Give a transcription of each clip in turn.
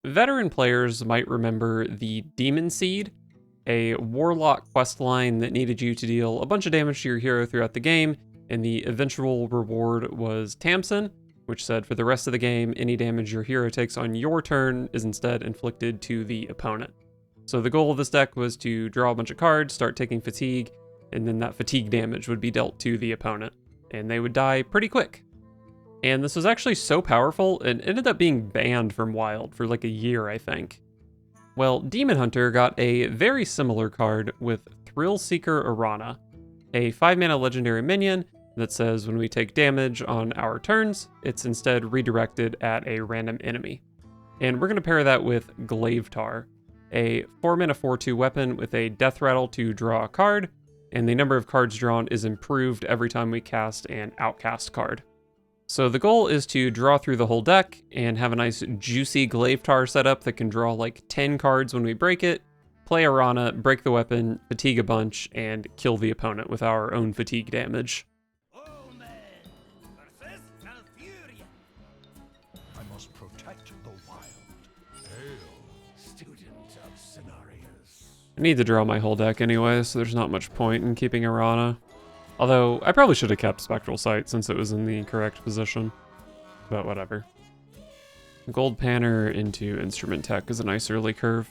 Veteran players might remember the Demon Seed, a warlock questline that needed you to deal a bunch of damage to your hero throughout the game, and the eventual reward was Tamsin, which said for the rest of the game, any damage your hero takes on your turn is instead inflicted to the opponent. So the goal of this deck was to draw a bunch of cards, start taking fatigue, and then that fatigue damage would be dealt to the opponent, and they would die pretty quick. And this was actually so powerful, it ended up being banned from Wild for like a year, I think. Well, Demon Hunter got a very similar card with Thrill Seeker Arana, a 5-mana legendary minion that says when we take damage on our turns, it's instead redirected at a random enemy. And we're going to pair that with Glavetar, a 4-mana 4/2 weapon with a death rattle to draw a card, and the number of cards drawn is improved every time we cast an outcast card. So the goal is to draw through the whole deck and have a nice juicy Glavetar setup that can draw like 10 cards when we break it, play Arana, break the weapon, fatigue a bunch, and kill the opponent with our own fatigue damage. I must protect the wild. Hail, student of scenarios. I need to draw my whole deck anyway, so there's not much point in keeping Arana. Although, I probably should have kept Spectral Sight since it was in the correct position. But whatever. Gold Panner into Instrument Tech is a nice early curve.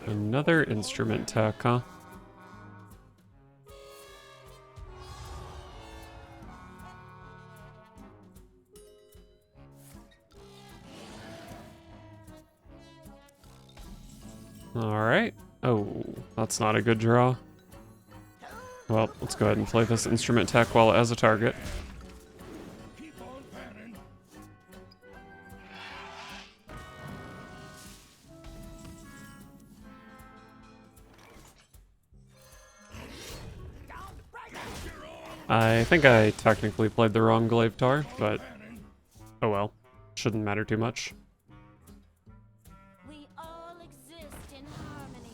Another Instrument Tech, huh? Alright. Oh, that's not a good draw. Well, let's go ahead and play this Instrument Tech while it has a target. I think I technically played the wrong Glavetar, but oh well. Shouldn't matter too much. We all exist in harmony.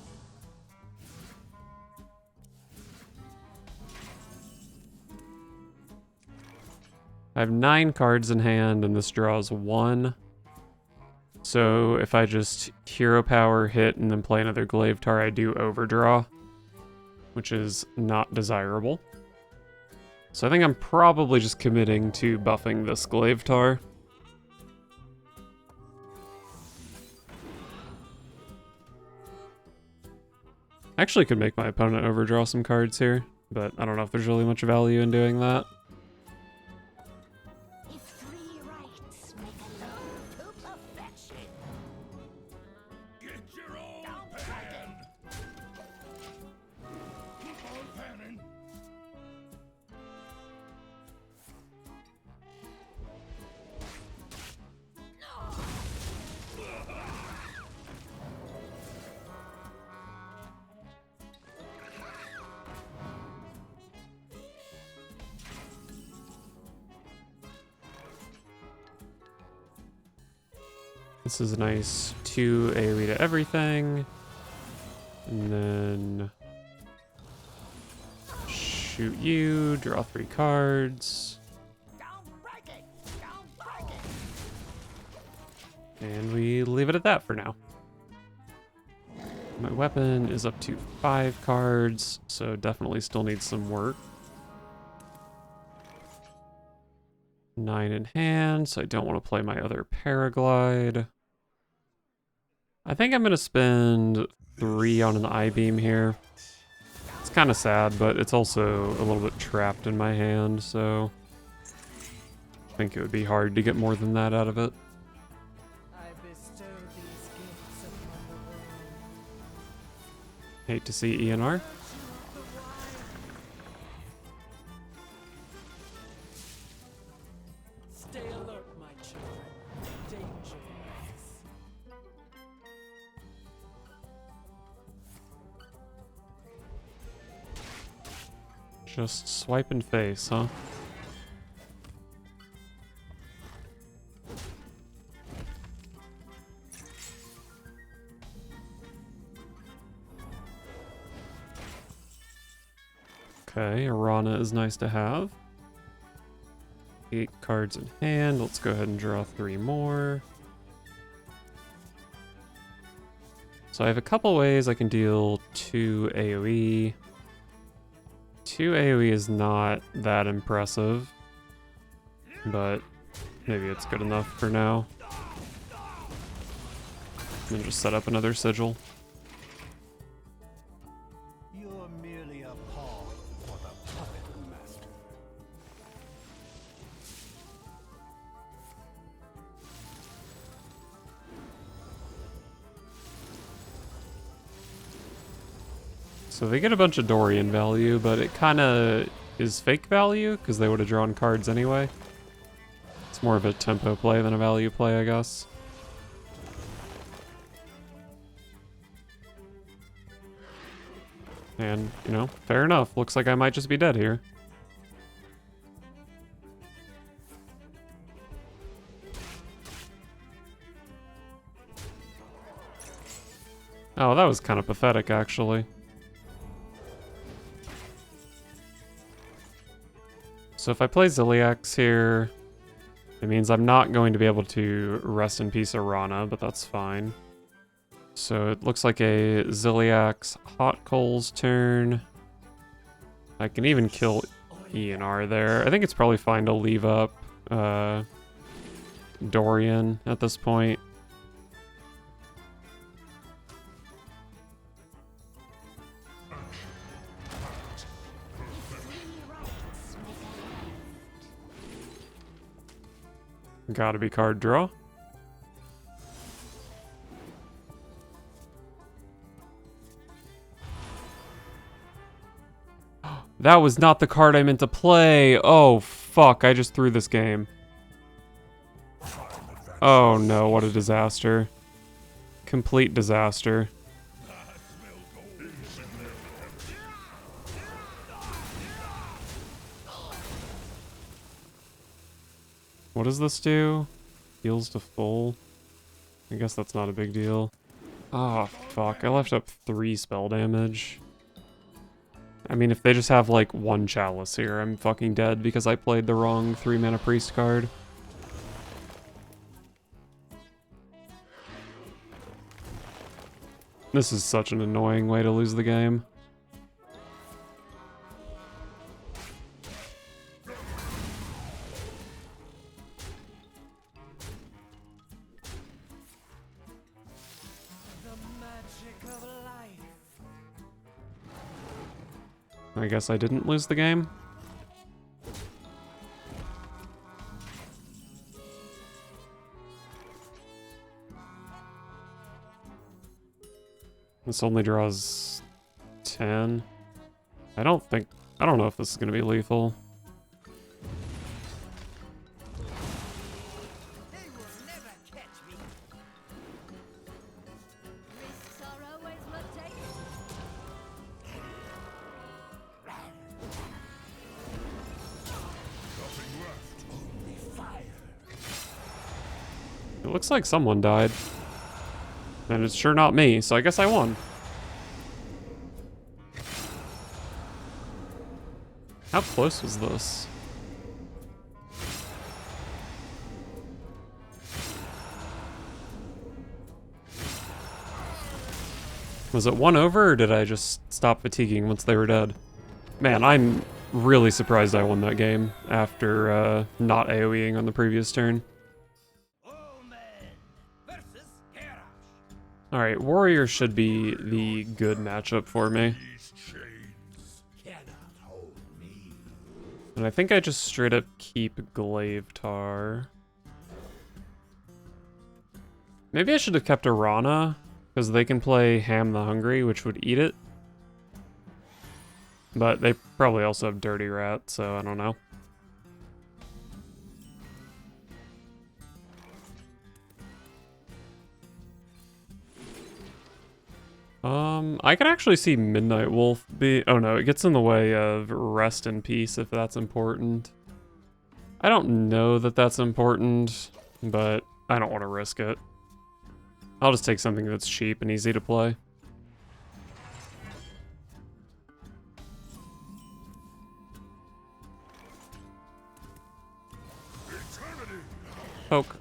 I have 9 cards in hand, and this draws 1. So if I just Hero Power, hit, and then play another Glavetar, I do overdraw, which is not desirable. So I think I'm probably just committing to buffing this Glavetar. Actually could make my opponent overdraw some cards here, but I don't know if there's really much value in doing that. If 3 rights make a love to perfection. Get your own pen. Keep on panning. This is a nice 2 AoE to everything. And then shoot you, draw 3 cards. And we leave it at that for now. My weapon is up to 5 cards, so definitely still needs some work. 9 in hand, so I don't want to play my other Paraglide. I think I'm going to spend 3 on an I-Beam here. It's kind of sad, but it's also a little bit trapped in my hand, so I think it would be hard to get more than that out of it. I bestow these gifts upon the world. Hate to see ENR. Stay alert, my children. Danger waits. Just swipe and face, huh? Okay, Arana is nice to have. 8 cards in hand. Let's go ahead and draw 3 more. So I have a couple ways I can deal 2 AoE. 2 AoE is not that impressive, but maybe it's good enough for now. And then just set up another sigil. You're merely a pawn for the puppet master. So they get a bunch of Dorian value, but it kind of is fake value because they would have drawn cards anyway. It's more of a tempo play than a value play, I guess. And, you know, fair enough. Looks like I might just be dead here. Oh, that was kind of pathetic, actually. So if I play Ziliax here, it means I'm not going to be able to rest in peace Arana, but that's fine. So it looks like a Ziliax Hot Coals turn. I can even kill ENR there. I think it's probably fine to leave up Dorian at this point. Gotta be card draw. That was not the card I meant to play. Oh, fuck. I just threw this game. Oh, no. What a disaster. Complete disaster. What does this do? Heals to full. I guess that's not a big deal. Oh, fuck. I left up 3 spell damage. I mean, if they just have, like, 1 chalice here, I'm fucking dead because I played the wrong 3-mana priest card. This is such an annoying way to lose the game. I guess I didn't lose the game. This only draws 10. I don't know if this is gonna be lethal. They will never catch me. Risks are always worth taking. It looks like someone died. And it's sure not me, so I guess I won. How close was this? Was it 1 over, or did I just stop fatiguing once they were dead? Man, I'm really surprised I won that game after not AoEing on the previous turn. Alright, Warrior should be the good matchup for me. These chains cannot hold me. And I think I just straight up keep Glaivetar. Maybe I should have kept Arana, because they can play Ham the Hungry, which would eat it. But they probably also have Dirty Rat, so I don't know. I can actually see Midnight Wolf be... Oh no, it gets in the way of Rest in Peace if that's important. I don't know that that's important, but I don't want to risk it. I'll just take something that's cheap and easy to play. Poke.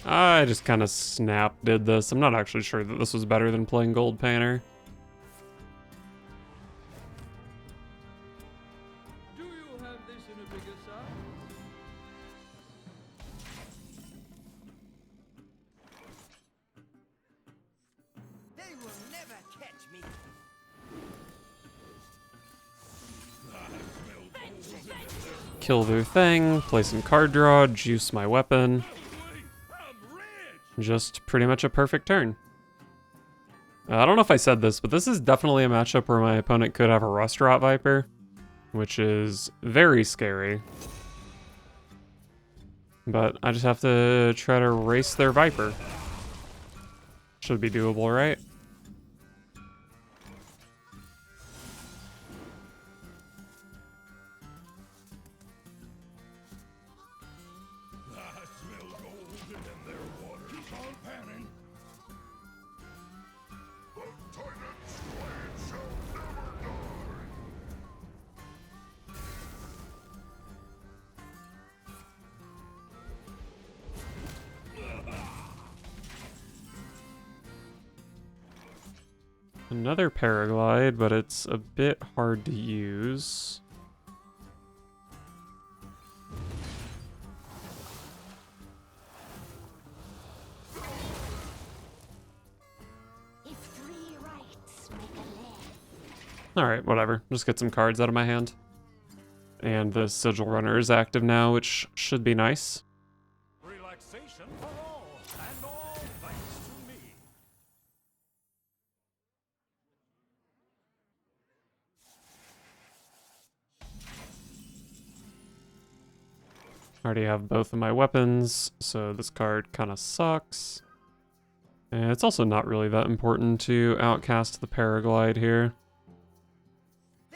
I just kind of did this. I'm not actually sure that this was better than playing Gold Painter. Do you have this in a bigger size? They will never catch me. Kill their thing, play some card draw, juice my weapon. Just pretty much a perfect turn. I don't know if I said this, but this is definitely a matchup where my opponent could have a Rust-Rot Viper, which is very scary. But I just have to try to race their Viper. Should be doable, right? Another paraglide, but it's a bit hard to use. If three rights make a left. Alright, whatever. Just get some cards out of my hand. And the Sigil Runner is active now, which should be nice. Relaxation for all, and all thanks to me. Already have both of my weapons, so this card kind of sucks. And it's also not really that important to outcast the Paraglide here.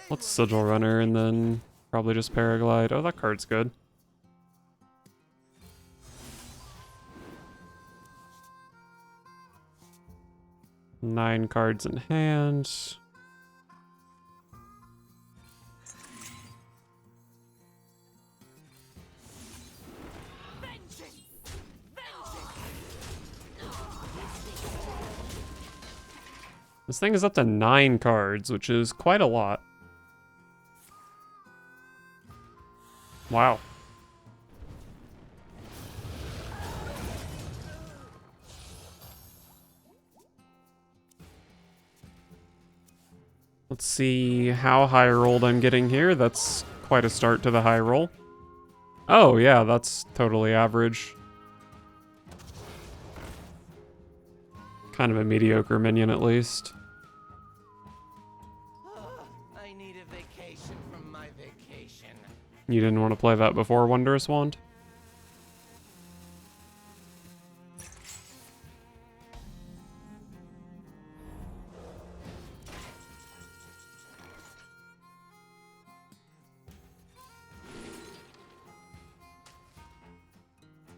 Let's Sigil Runner and then probably just Paraglide. Oh, that card's good. Nine cards in hand. This thing is up to 9 cards, which is quite a lot. Wow. Let's see how high rolled I'm getting here. That's quite a start to the high roll. Oh yeah, that's totally average. Kind of a mediocre minion at least. I need a vacation from my vacation. You didn't want to play that before, Wondrous Wand?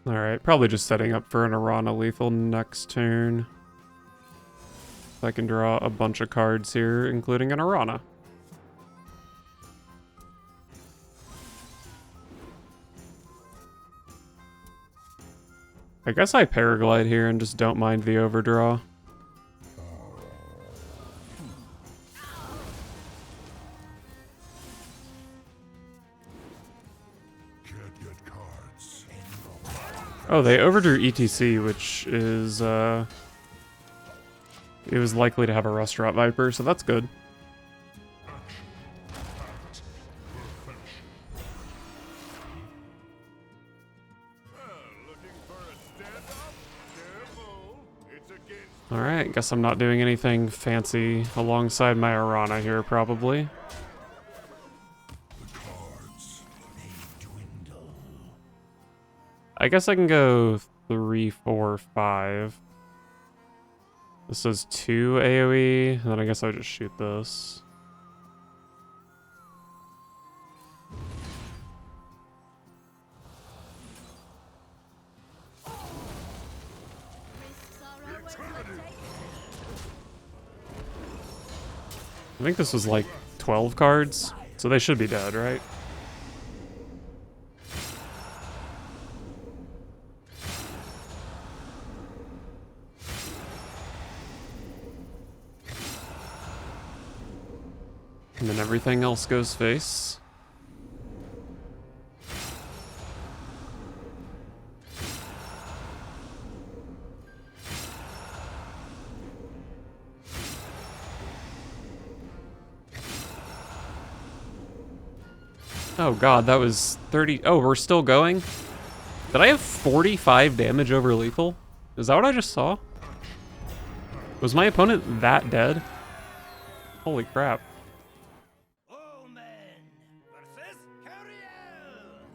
Alright, probably just setting up for an Arana lethal next turn. So I can draw a bunch of cards here, including an Arana. I guess I Paraglide here and just don't mind the overdraw. Can't get cards. Oh, they overdrew ETC, which is, it was likely to have a Rust-Rot Viper, so that's good. Alright, guess I'm not doing anything fancy alongside my Arana here, probably. The cards, they dwindle. I guess I can go 3, 4, 5. This is 2 AoE, and then I guess I would just shoot this. I think this was like 12 cards, so they should be dead, right? And then everything else goes face. Oh god, that was 30. Oh, we're still going? Did I have 45 damage over lethal? Is that what I just saw? Was my opponent that dead? Holy crap. Omen versus Perils.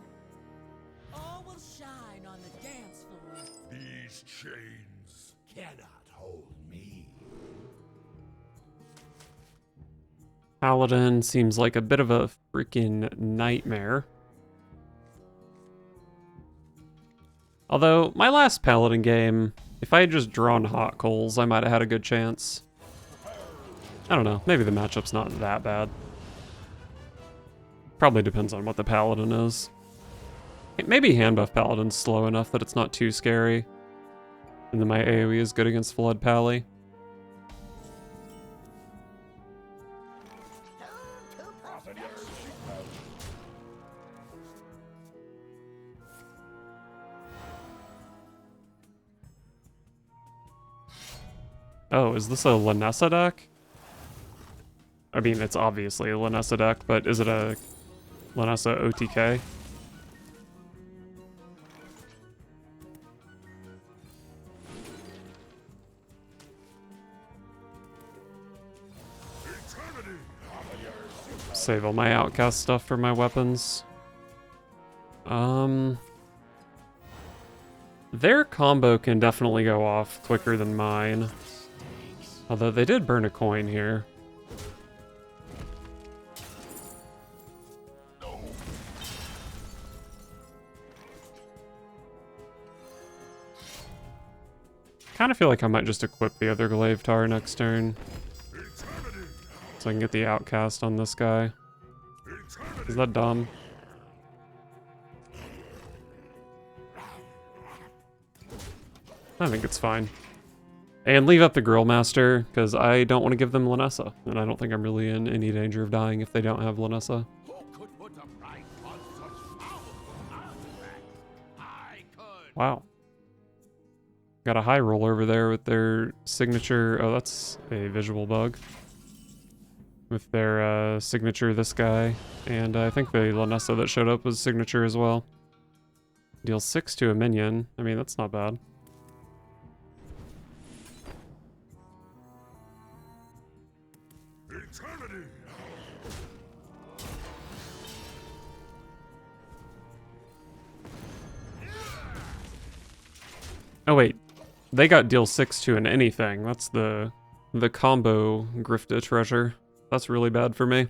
All will shine on the dance floor. These chains cannot hold me. Paladin seems like a bit of a freaking nightmare. Although, my last Paladin game, if I had just drawn Hot Coals, I might have had a good chance. I don't know, maybe the matchup's not that bad. Probably depends on what the Paladin is. Maybe hand buff Paladin's slow enough that it's not too scary. And then my AoE is good against Flood Pally. Oh, is this a Lanessa deck? I mean, it's obviously a Lanessa deck, but is it a Lanessa OTK? Save all my outcast stuff for my weapons. Their combo can definitely go off quicker than mine. Although they did burn a coin here. Kind of feel like I might just equip the other Glaive Tar next turn. So I can get the outcast on this guy. Is that dumb? I think it's fine. And leave up the Grill Master, because I don't want to give them Lanessa. And I don't think I'm really in any danger of dying if they don't have Lanessa. Who could put a price on such powerful artifacts? I could. Wow. Got a high roll over there with their signature. Oh, that's a visual bug. With their signature, this guy. And I think the Lanessa that showed up was signature as well. Deal 6 to a minion. I mean, that's not bad. Eternity. Oh wait, they got deal 6 to an anything. That's the combo Grifta treasure. That's really bad for me.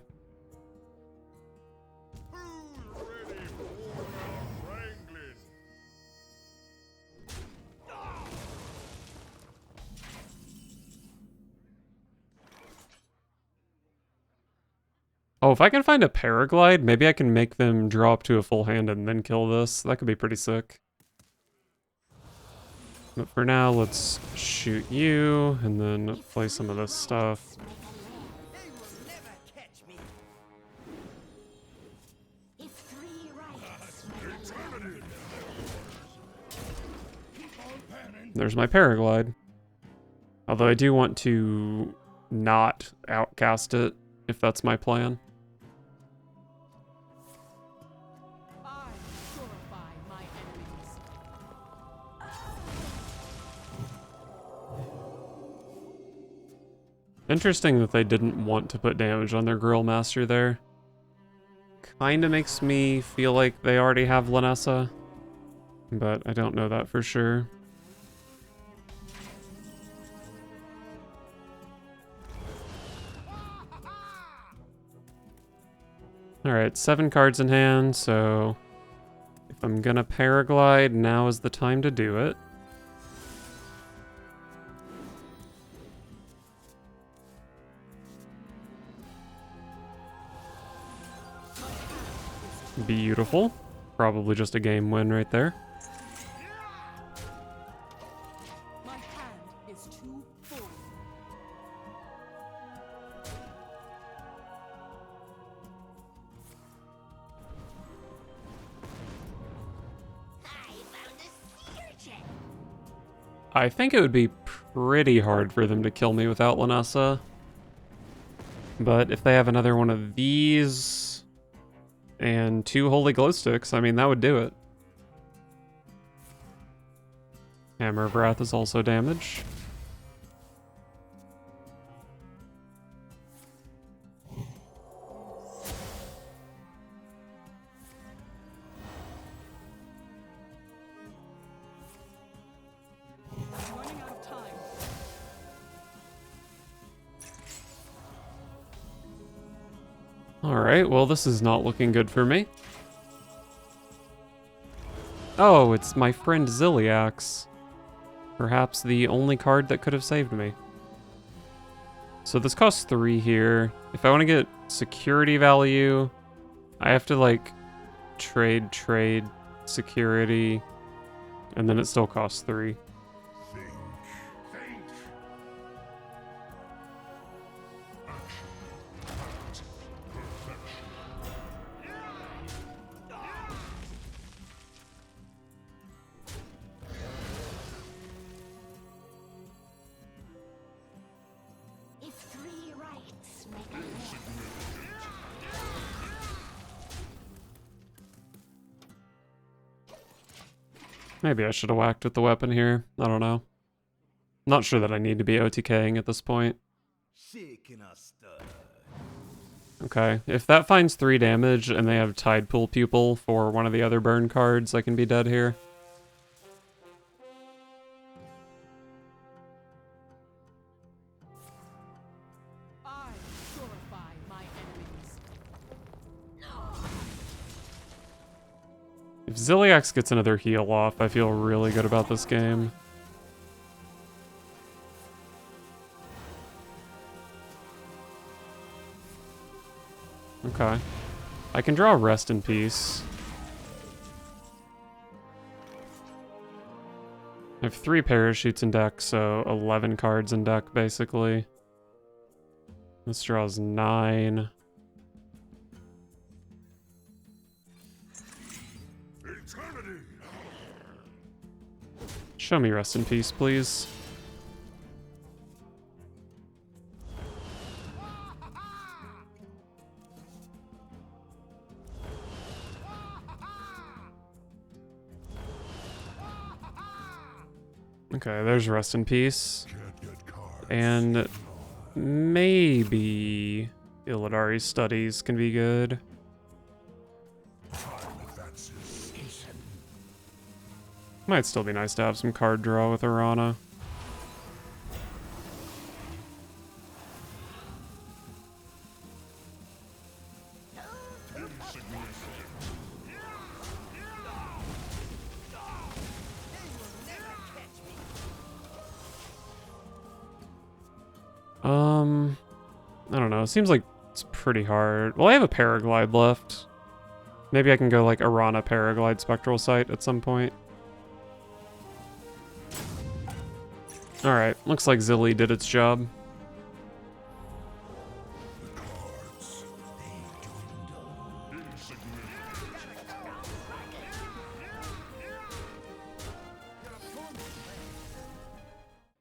Who's ready for the wrangling? Oh, if I can find a Paraglide, maybe I can make them draw up to a full hand and then kill this. That could be pretty sick. But for now, let's shoot you and then play some of this stuff. They will never catch me. If 3 rights make a There's my Paraglide. Although I do want to not outcast it, if that's my plan. I purify my enemies. Interesting that they didn't want to put damage on their Grill Master there. Kinda makes me feel like they already have Lanessa, but I don't know that for sure. Alright, 7 cards in hand, so if I'm gonna Paraglide, now is the time to do it. Beautiful. Probably just a game win right there. My hand is too full. I found a sea urchin. I think it would be pretty hard for them to kill me without Lanessa. But if they have another one of these and 2 Holy Glow Sticks, I mean, that would do it. Hammer of Wrath is also damage. I'm running out of time. Alright, well, this is not looking good for me. Oh, it's my friend Ziliax. Perhaps the only card that could have saved me. So this costs 3 here. If I want to get security value, I have to, like, trade security, and then it still costs 3. Think. If 3 rights make a left. Maybe I should have whacked with the weapon here. I don't know. Not sure that I need to be OTKing at this point. Shaking a stud. Okay, if that finds 3 damage and they have Tide Pool Pupil for one of the other burn cards, I can be dead here. I purify my enemies. If Ziliax gets another heal off, I feel really good about this game. Okay. I can draw Rest in Peace. I have 3 parachutes in deck, so 11 cards in deck, basically. This draws 9. Eternity. Show me Rest in Peace, please. Okay, there's Rest in Peace. Can't get cards. And maybe Illidari's Studies can be good. Time advances. Might still be nice to have some card draw with Arana. I don't know. It seems like it's pretty hard. Well, I have a Paraglide left. Maybe I can go like Arana Paraglide Spectral Sight at some point. Alright, looks like Zilly did its job. The cards, they dwindle.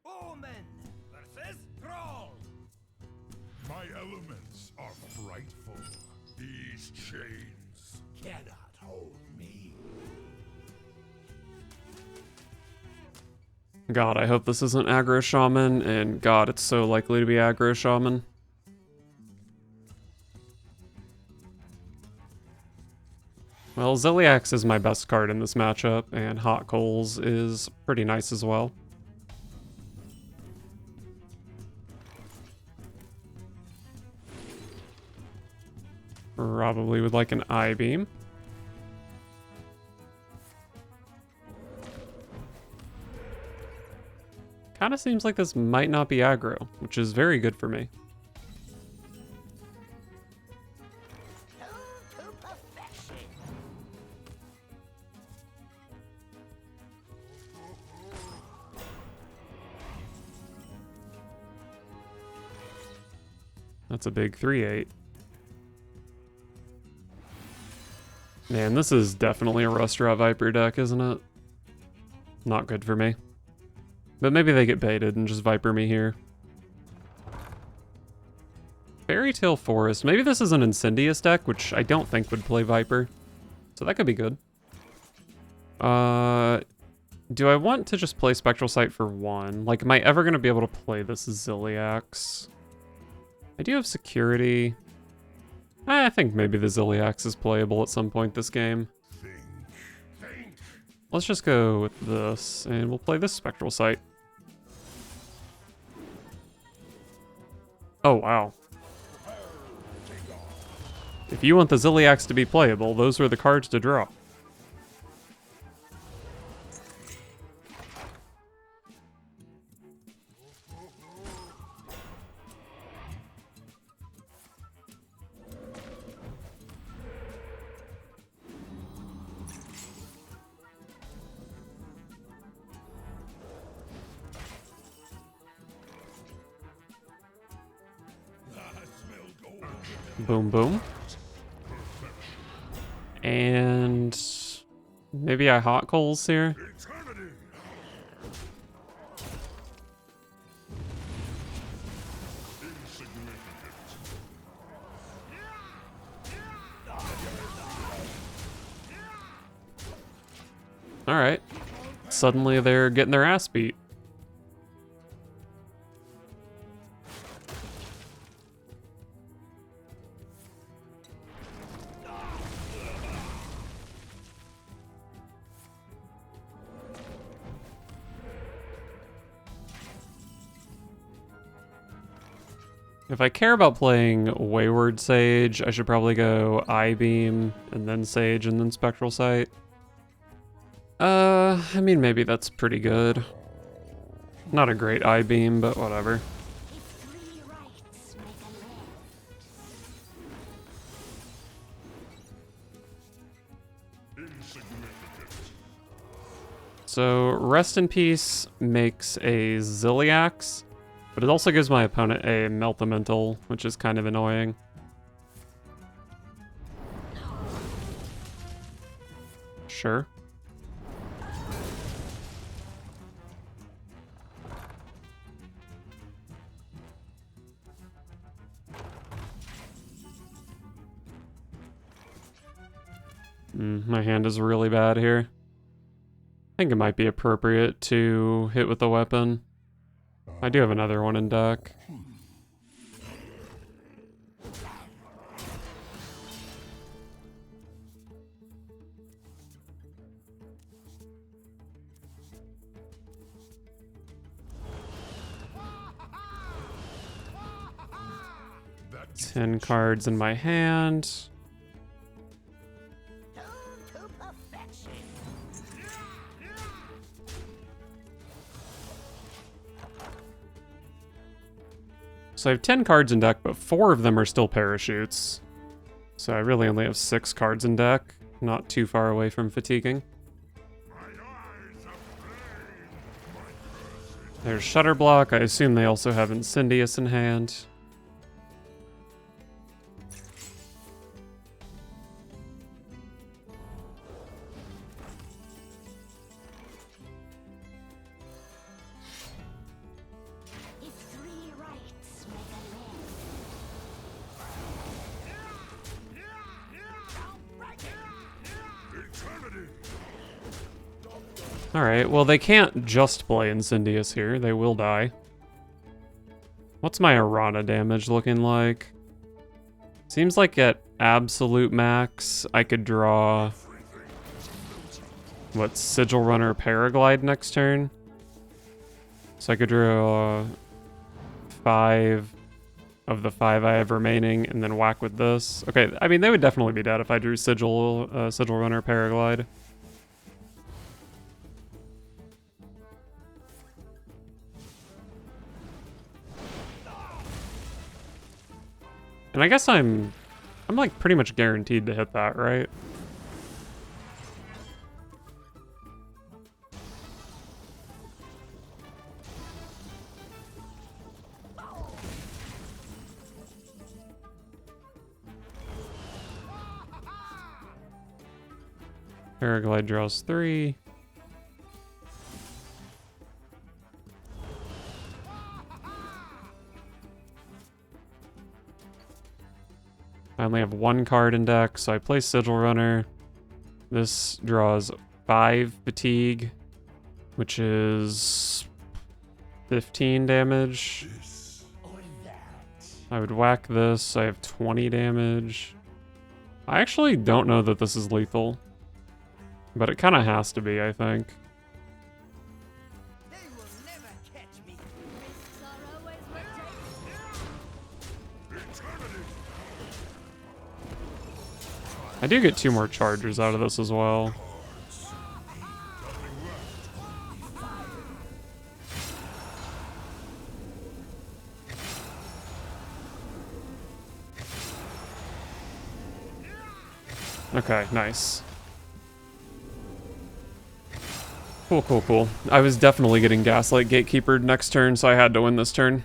Omen versus Troll. My elements are frightful. These chains cannot hold me. God, I hope this isn't Aggro Shaman, and God, it's so likely to be Aggro Shaman. Well, Ziliax is my best card in this matchup, and Hot Coals is pretty nice as well. Probably with like an I-Beam. Kind of seems like this might not be aggro, which is very good for me. To perfection. That's a big 3/8. Man, this is definitely a Restaurant Viper deck, isn't it? Not good for me. But maybe they get baited and just Viper me here. Fairy Tale Forest. Maybe this is an Incendious deck, which I don't think would play Viper. So that could be good. Do I want to just play Spectral Sight for 1? Like, am I ever going to be able to play this Ziliax? I do have security. I think maybe the Ziliax is playable at some point this game. Let's just go with this, and we'll play this Spectral Sight. Oh, wow. If you want the Ziliax to be playable, those are the cards to draw. Boom, boom. And maybe I hot coals here. All right. Suddenly they're getting their ass beat. If I care about playing Wayward Sage, I should probably go I-Beam, and then Sage, and then Spectral Sight. I mean, maybe that's pretty good. Not a great I-Beam, but whatever. If 3 rights make a land, So, Rest in Peace makes a Ziliax, but it also gives my opponent a Meltamental, which is kind of annoying. Sure. My hand is really bad here. I think it might be appropriate to hit with a weapon. I do have another one in deck. That 10 cards in my hand. to perfection. So I have 10 cards in deck, but 4 of them are still parachutes. So I really only have 6 cards in deck. Not too far away from fatiguing. There's Shutter Block. I assume they also have Incendious in hand. If 3 rights make a land. Alright, well they can't just play Incendious here. They will die. What's my Arana damage looking like? Seems like at absolute max, I could draw... what, Sigil Runner Paraglide next turn? So I could draw 5 of the 5 I have remaining and then whack with this. Okay, I mean, they would definitely be dead if I drew Sigil Runner Paraglide. And I guess I'm like pretty much guaranteed to hit that, right? Paraglide draws 3. I only have 1 card in deck, so I play Sigil Runner. This draws 5 fatigue, which is 15 damage. I would whack this. I have 20 damage. I actually don't know that this is lethal, but it kind of has to be, I think. They will never catch me. Risks are always worth taking. I do get 2 more chargers out of this as well. Okay, nice. Cool, cool, cool. I was definitely getting Gaslight Gatekeepered next turn, so I had to win this turn.